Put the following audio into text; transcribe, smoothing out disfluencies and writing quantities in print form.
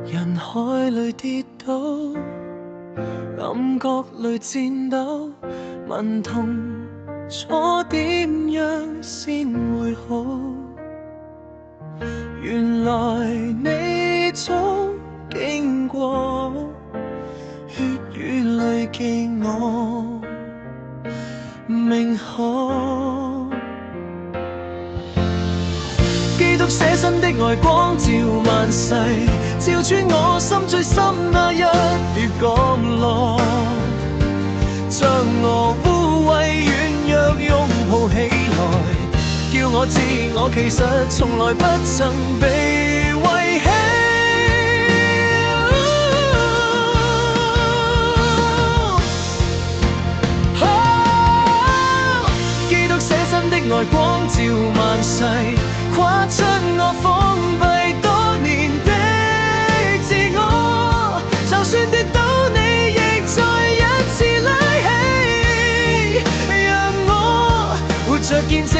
人海裡跌倒，感覺裡顫抖，問痛楚點樣先會好？原來你早經過，血與淚記我明可。基督捨身的愛光照萬世，照穿我心最深那一撇角落，將我污穢軟弱擁抱起來，叫我知我其實從來不曾被遺棄。基督捨身的愛光照萬世，跨出我封閉多年的自我，就算跌倒你亦再一次拉起，讓我活着見證